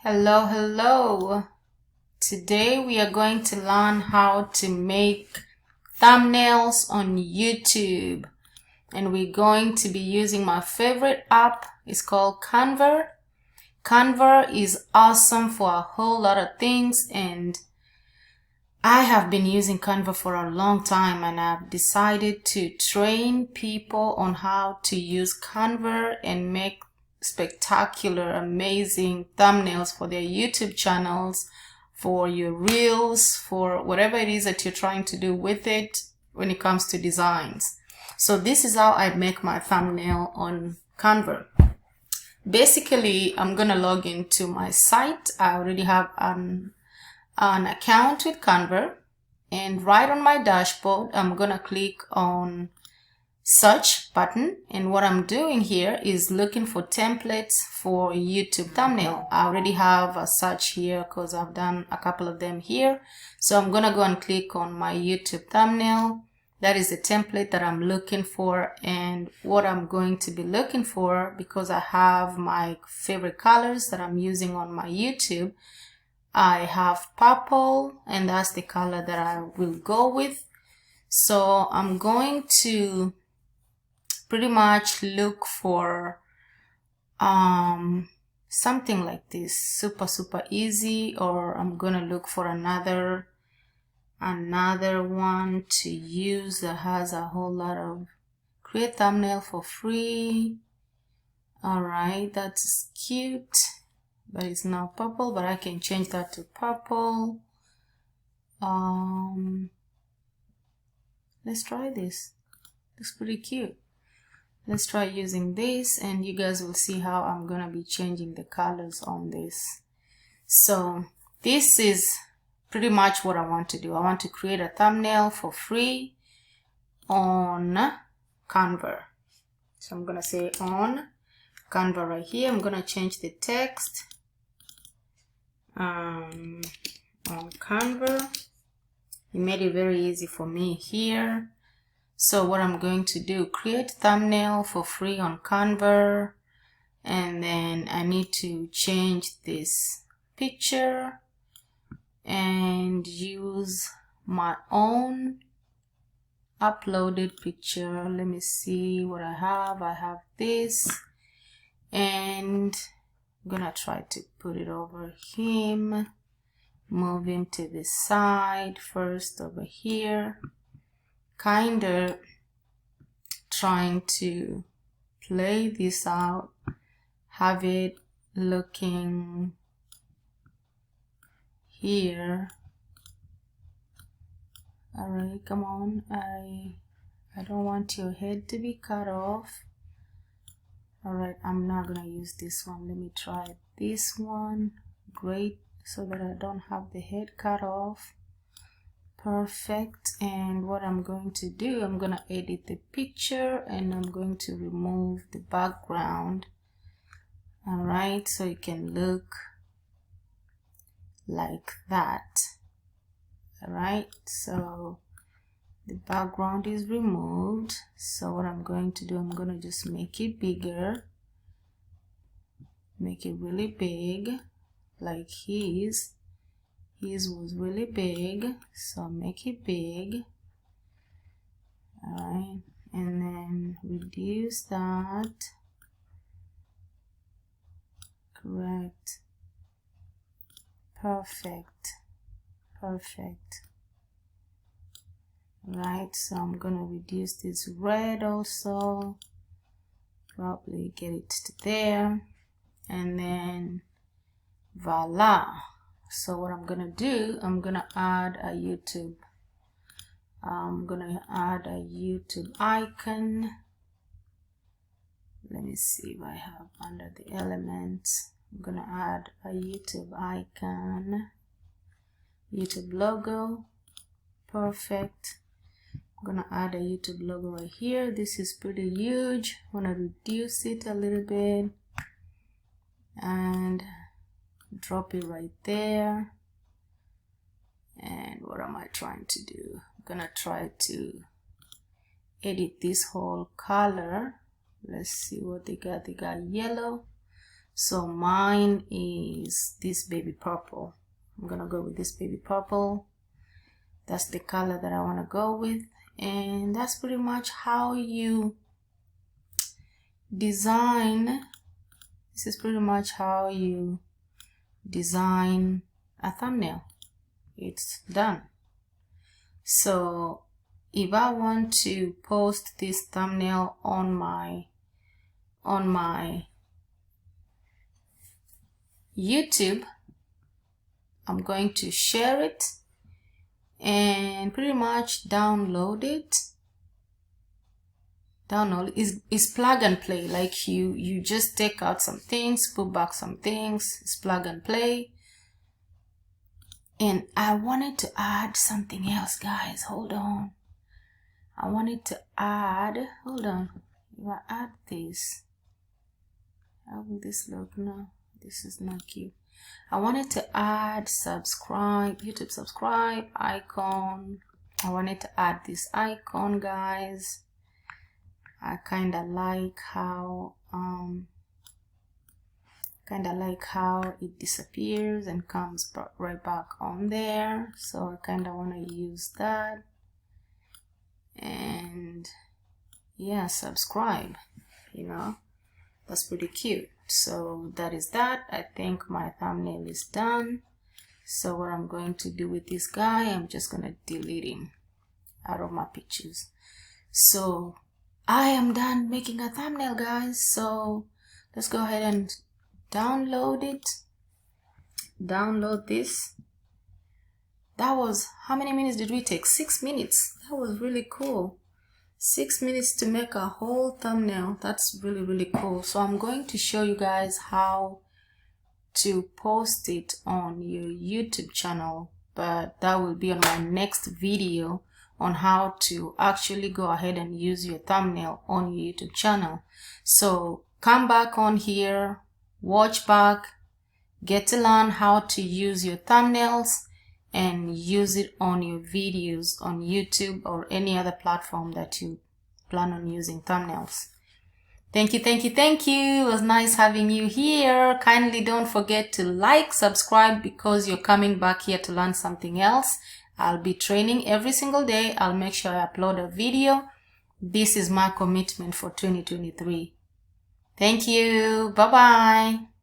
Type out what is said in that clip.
Hello. Today we are going to learn how to make thumbnails on YouTube. And we're going to be using my favorite app. It's called Canva. Canva is awesome for a whole lot of things, and I have been using Canva for a long time, and I've decided to train people on how to use Canva and make spectacular, amazing thumbnails for their YouTube channels, for your reels, for whatever it is that you're trying to do with it when it comes to designs. So this is how I make my thumbnail on Canva. Basically, I'm gonna log into my site. I already have an account with Canva, and right on my dashboard I'm gonna click on search button, and what I'm doing here is looking for templates for YouTube thumbnail. I already have a search here because I've done a couple of them here, so I'm gonna go and click on my YouTube thumbnail. That is the template that I'm looking for, and what I'm going to be looking for, because I have my favorite colors that I'm using on my YouTube. I have purple, and that's the color that I will go with. So I'm going to pretty much look for something like this, super easy, or I'm gonna look for another one to use that has a whole lot of create thumbnail for free. All right, that's cute, but it's not purple, but I can change that to purple. Let's try this. Looks pretty cute. Let's try using this, and you guys will see how I'm gonna be changing the colors on this. So this is pretty much what I want to do. I want to create a thumbnail for free on Canva. So I'm gonna say on Canva right here. I'm gonna change the text on Canva. It made it very easy for me here. So what I'm going to do, create thumbnail for free on Canva, and then I need to change this picture and use my own uploaded picture. Let me see what I have. I have this, and I'm gonna try to put it over him, move him to the side first over here, kind of trying to play this out, have it looking here. All right, come on. I don't want your head to be cut off. All right, I'm not gonna use this one. Let me try this one. Great, so that I don't have the head cut off. Perfect. And what I'm going to do, I'm gonna edit the picture, and I'm going to remove the background. All right, so it can look like that. All right, so the background is removed. So what I'm going to do, I'm gonna just make it bigger, make it really big, like his was really big, so make it big. All right, and then reduce that. Correct. Perfect. Right, so I'm gonna reduce this red also, probably get it to there, and then voila. So what I'm gonna do, I'm gonna add a YouTube icon. Let me see if I have under the elements. I'm gonna add a YouTube icon, YouTube logo. Perfect. I'm gonna add a YouTube logo right here. This is pretty huge. I'm gonna reduce it a little bit and drop it right there. And what am I trying to do? I'm gonna try to edit this whole color. Let's see what they got. They got yellow. So mine is this baby purple. I'm gonna go with this baby purple. That's the color that I want to go with, and that's pretty much how you design. This is pretty much how you design a thumbnail. It's done. So if I want to post this thumbnail on my YouTube, I'm going to share it and pretty much download it. Download is plug and play. Like you just take out some things, put back some things. It's plug and play. And I wanted to add something else, guys. Hold on. I wanted to add, hold on. If I add this, how will this look now? This is not cute. I wanted to add subscribe, YouTube subscribe icon. I wanted to add this icon, guys. I kind of like how it disappears and comes right back on there. So I kind of want to use that. And yeah, subscribe, you know, that's pretty cute. So that is that. I think my thumbnail is done. So what I'm going to do with this guy, I'm just gonna delete him out of my pictures. So I am done making a thumbnail, guys. So let's go ahead and download it. Download this. That was, how many minutes did we take? 6 minutes. That was really cool. 6 minutes to make a whole thumbnail. That's really, really cool. So I'm going to show you guys how to post it on your YouTube channel, but that will be on my next video on how to actually go ahead and use your thumbnail on your YouTube channel. So come back on here, watch back, get to learn how to use your thumbnails and use it on your videos on YouTube or any other platform that you plan on using thumbnails. Thank you, thank you, thank you. It was nice having you here. Kindly don't forget to like, subscribe, because you're coming back here to learn something else. I'll be training every single day. I'll make sure I upload a video. This is my commitment for 2023. Thank you. Bye-bye.